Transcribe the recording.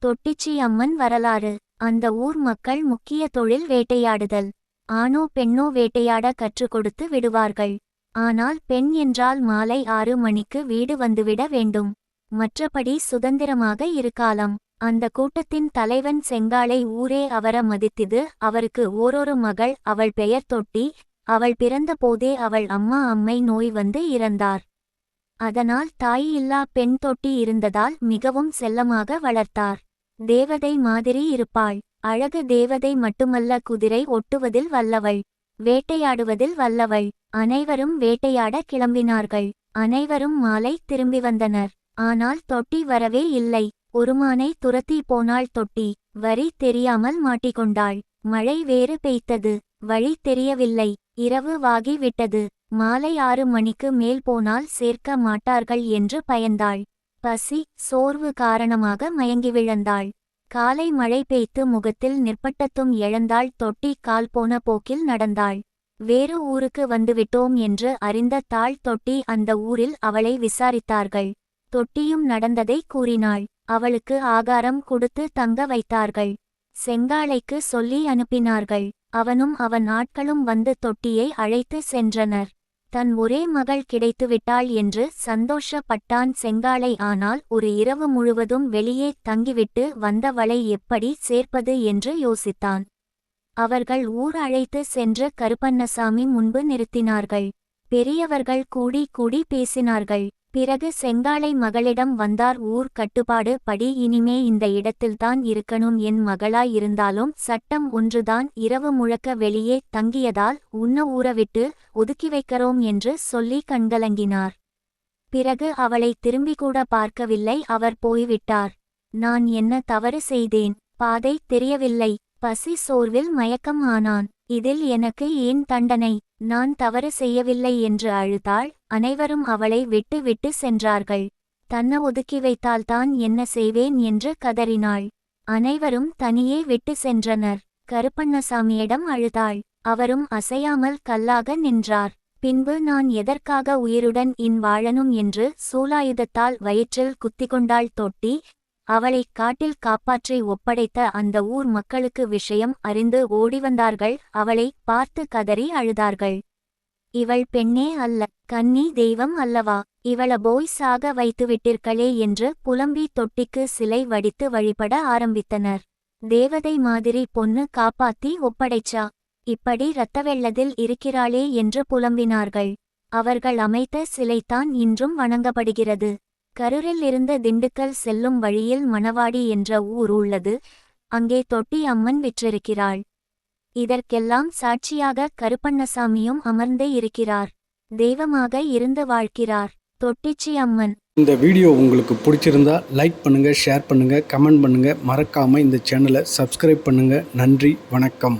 தொட்டிச்சி அம்மன் வரலாறு. அந்த ஊர் மக்கள் முக்கிய தொழில் வேட்டையாடுதல். ஆணோ பெண்ணோ வேட்டையாட கற்றுக் கொடுத்து விடுவார்கள். ஆனால் பெண் என்றால் மாலை 6 மணிக்கு வீடு வந்துவிட வேண்டும். மற்றபடி சுதந்திரமாக இருக்கலாம். அந்த கூட்டத்தின் தலைவன் செங்காளை ஊரே அவர மதித்தது. அவருக்கு ஓரொரு மகள். அவள் பெயர் தொட்டி. அவள் பிறந்த போதே அவள் அம்மை நோய் வந்து இறந்தார். அதனால் தாயில்லா பெண் தொட்டி இருந்ததால் மிகவும் செல்லமாக வளர்த்தார். தேவதை மாதிரி இருப்பாள். அழகு தேவதை மட்டுமல்ல, குதிரை ஒட்டுவதில் வல்லவள், வேட்டையாடுவதில் வல்லவள். அனைவரும் வேட்டையாட கிளம்பினார்கள். அனைவரும் மாலை திரும்பி வந்தனர். ஆனால் தொட்டி வரவே இல்லை. ஒரு மானை துரத்தி போனாள் தொட்டி. வழி தெரியாமல் மாட்டிக்கொண்டாள். மழை வேறு பெய்த்தது. வழி தெரியவில்லை. இரவு வாகி விட்டது. மாலை 6 மணிக்கு மேல் போனால் சேர்க்க மாட்டார்கள் என்று பயந்தாள். பசி சோர்வு காரணமாக மயங்கி விழுந்தாள். காலை மழை பெய்த்து முகத்தில் நிற்பட்டத்தும் இழந்தாள். தொட்டி கால் போன போக்கில் நடந்தாள். வேறு ஊருக்கு வந்துவிட்டோம் என்று அறிந்த தாள் தொட்டி அந்த ஊரில் அவளை விசாரித்தார்கள். தொட்டியும் நடந்ததை கூறினாள். அவளுக்கு ஆகாரம் கொடுத்து தங்க வைத்தார்கள். செங்காளைக்கு சொல்லி அனுப்பினார்கள். அவனும் அவன் ஆட்களும் வந்து தொட்டியை அழைத்து சென்றனர். தன் ஒரே மகள் கிடைத்துவிட்டாள் என்று சந்தோஷப்பட்டான் செங்காளை. ஆனால் ஒரு இரவு முழுவதும் வெளியே தங்கிவிட்டு வந்தவளை எப்படி சேர்ப்பது என்று யோசித்தான். அவர்கள் ஊர் அழைத்து சென்று கருப்பண்ணசாமி முன்பு நிறுத்தினார்கள். பெரியவர்கள் கூடி கூடி பேசினார்கள். பிறகு செங்காளை மகளிடம் வந்தார். ஊர் கட்டுப்பாடு படி இனிமே இந்த இடத்தில்தான் இருக்கணும். என் மகளாய் இருந்தாலும் சட்டம் ஒன்றுதான். இரவு முழக்க வெளியே தங்கியதால் உன்ன ஊறவிட்டு ஒதுக்கி வைக்கிறோம் என்று சொல்லி கண்கலங்கினார். பிறகு அவளை திரும்பிக்கூட பார்க்கவில்லை. அவர் போய்விட்டார். நான் என்ன தவறு செய்தேன்? பாதை தெரியவில்லை. பசி சோர்வில் மயக்கம் ஆனான். இதில் எனக்கு ஏன் தண்டனை? நான் தவறு செய்யவில்லை என்று அழுதாள். அனைவரும் அவளை விட்டு விட்டு சென்றார்கள். தன்னை ஒதுக்கி வைத்தால்தான் என்ன செய்வேன் என்று கதறினாள். அனைவரும் தனியே விட்டு சென்றனர். கருப்பண்ணசாமியிடம் அழுதாள். அவரும் அசையாமல் கல்லாக நின்றார். பின்பு நான் எதற்காக உயிருடன் வாழணும் என்று சூலாயுதத்தால் வயிற்றில் குத்திக்கொண்டாள் தொட்டி. அவளை காட்டில் காப்பாற்றி ஒப்படைத்த அந்த ஊர் மக்களுக்கு விஷயம் அறிந்து ஓடிவந்தார்கள். அவளை பார்த்து கதறி அழுதார்கள். இவள் பெண்ணே அல்ல, கன்னி தெய்வம் அல்லவா? இவள போய் சாக வைத்துவிட்டீர்களே என்று புலம்பி தொட்டிக்கு சிலை வடித்து வழிபட ஆரம்பித்தனர். தேவதை மாதிரி பொண்ணு காப்பாத்தி ஒப்படைச்சா, இப்படி இரத்த வெள்ளத்தில் இருக்கிறாளே என்று புலம்பினார்கள். அவர்கள் அமைத்த சிலைதான் இன்றும் வணங்கப்படுகிறது. கரூரில் இருந்து திண்டுக்கல் செல்லும் வழியில் மணவாடி என்ற ஊர் உள்ளது. அங்கே தொட்டி அம்மன் விற்றிருக்கிறாள். இதற்கெல்லாம் சாட்சியாக கருப்பண்ணசாமியும் அமர்ந்தே இருக்கிறார். தெய்வமாக இருந்து வாழ்கிறார் தொட்டிச்சி அம்மன். இந்த வீடியோ உங்களுக்கு பிடிச்சிருந்தா லைக் பண்ணுங்க, ஷேர் பண்ணுங்க, கமெண்ட் பண்ணுங்க. மறக்காம இந்த சேனலை சப்ஸ்கிரைப் பண்ணுங்க. நன்றி, வணக்கம்.